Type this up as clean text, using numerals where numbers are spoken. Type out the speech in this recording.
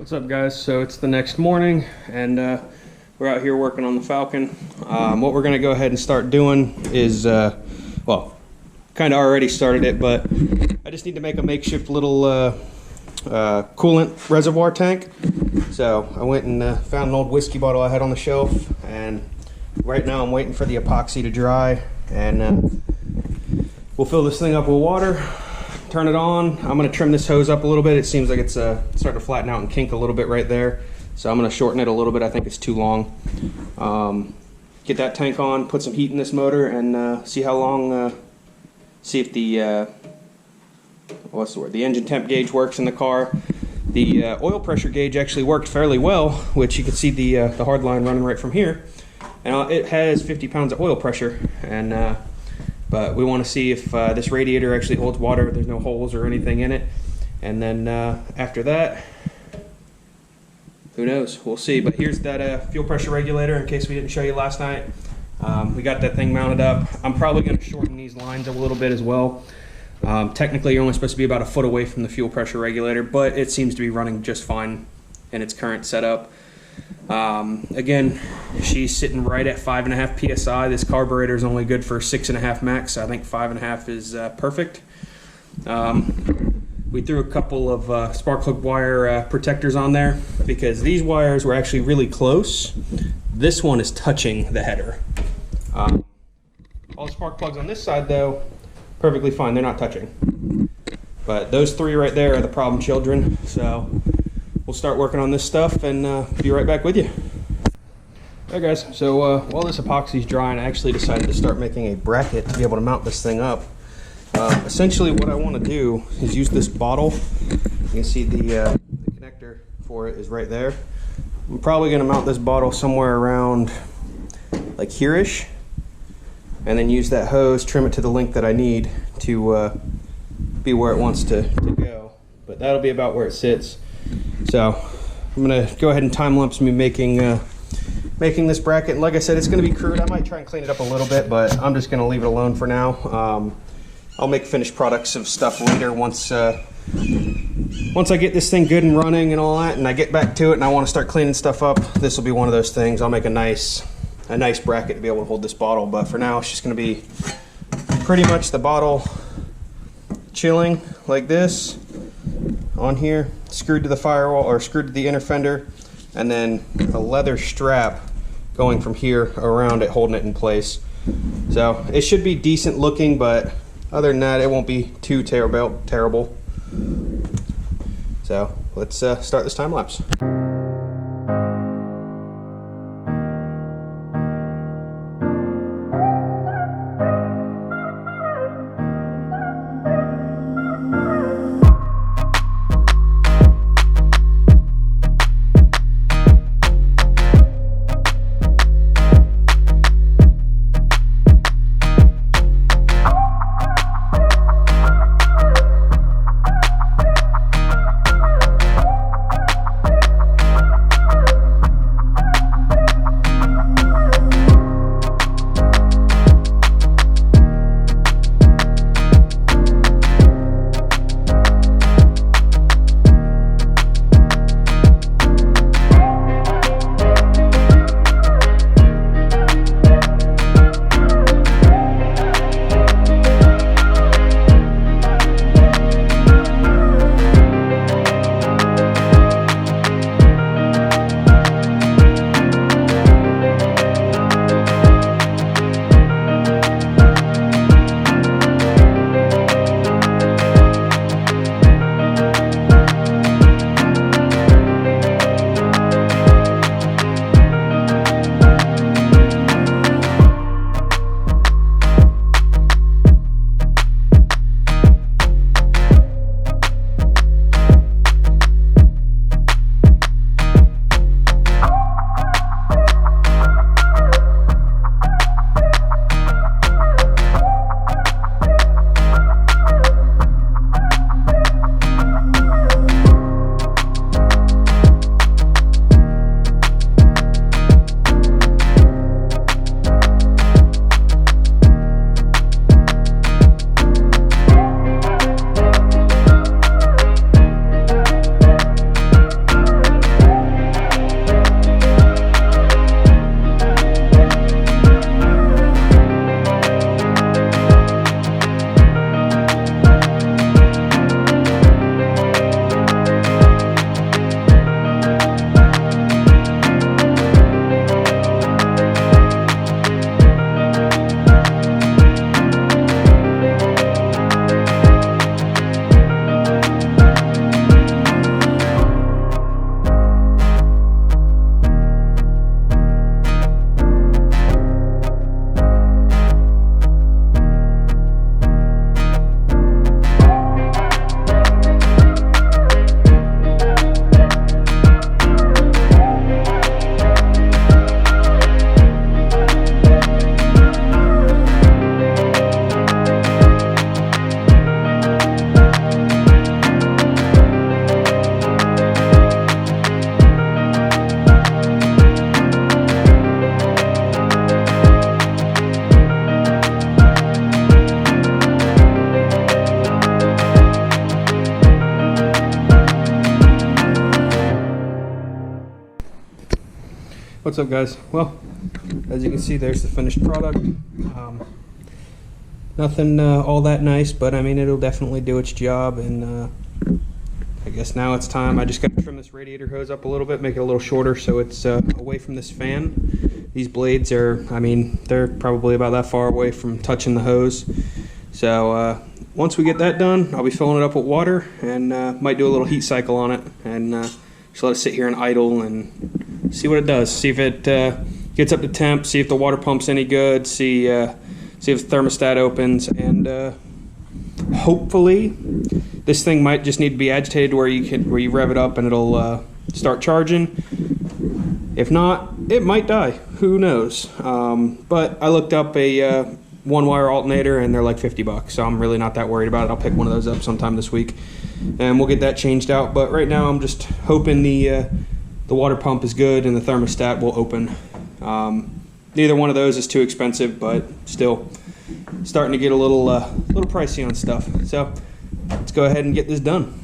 What's up, guys? So it's the next morning and we're out here working on the Falcon. What we're going to go ahead and start doing is, well, kind of already started it, but I just need to make a makeshift little coolant reservoir tank. So I went and found an old whiskey bottle I had on the shelf, and right now I'm waiting for the epoxy to dry, and we'll fill this thing up with water, turn it on. I'm going to trim this hose up a little bit. It seems like it's starting to flatten out and kink a little bit right there, so I'm going to shorten it a little bit. I think it's too long. Get that tank on, put some heat in this motor, and see how long, see if the what's the word, the engine temp gauge works in the car. The oil pressure gauge actually worked fairly well, which you can see the hard line running right from here, and it has 50 pounds of oil pressure. And but we want to see if this radiator actually holds water, there's no holes or anything in it. And then after that, who knows, we'll see. But here's that fuel pressure regulator, in case we didn't show you last night. We got that thing mounted up. I'm probably going to shorten these lines a little bit as well. Technically you're only supposed to be about a foot away from the fuel pressure regulator, but it seems to be running just fine in its current setup. Again, she's sitting right at 5.5 psi. This carburetor is only good for 6.5 max, so I think 5.5 is perfect. We threw a couple of spark plug wire protectors on there because these wires were actually really close. This one is touching the header. All the spark plugs on this side, though, perfectly fine. They're not touching. But those three right there are the problem children. So we'll start working on this stuff and be right back with you. Alright, guys, so while this epoxy is drying, I actually decided to start making a bracket to be able to mount this thing up. Essentially what I want to do is use this bottle. You can see the connector for it is right there. I'm probably going to mount this bottle somewhere around like here-ish, and then use that hose, trim it to the length that I need to be where it wants to go. But that'll be about where it sits. So I'm gonna go ahead and time lapse me making this bracket. And like I said, it's gonna be crude. I might try and clean it up a little bit, but I'm just gonna leave it alone for now. I'll make finished products of stuff later once I get this thing good and running and all that, and I get back to it and I want to start cleaning stuff up. This will be one of those things. I'll make a nice bracket to be able to hold this bottle, but for now it's just gonna be pretty much the bottle chilling like this on here, screwed to the firewall or screwed to the inner fender, and then a leather strap going from here around it, holding it in place. So it should be decent looking, but other than that, it won't be too terrible. So let's start this time lapse. What's up, guys? Well, as you can see, there's the finished product. Nothing all that nice, but I mean, it'll definitely do its job. And I guess now it's time. I just got to trim this radiator hose up a little bit, make it a little shorter so it's away from this fan. These blades are, I mean, they're probably about that far away from touching the hose. So once we get that done, I'll be filling it up with water and might do a little heat cycle on it and just let it sit here and idle and see what it does. See if it gets up to temp, see if the water pump's any good, see if the thermostat opens, and hopefully this thing might just need to be agitated where you rev it up and it'll start charging. If not, it might die. Who knows? But I looked up a one-wire alternator and they're like $50, so I'm really not that worried about it. I'll pick one of those up sometime this week and we'll get that changed out. But right now I'm just hoping the water pump is good and the thermostat will open. Neither one of those is too expensive, but still starting to get a little pricey on stuff. So let's go ahead and get this done.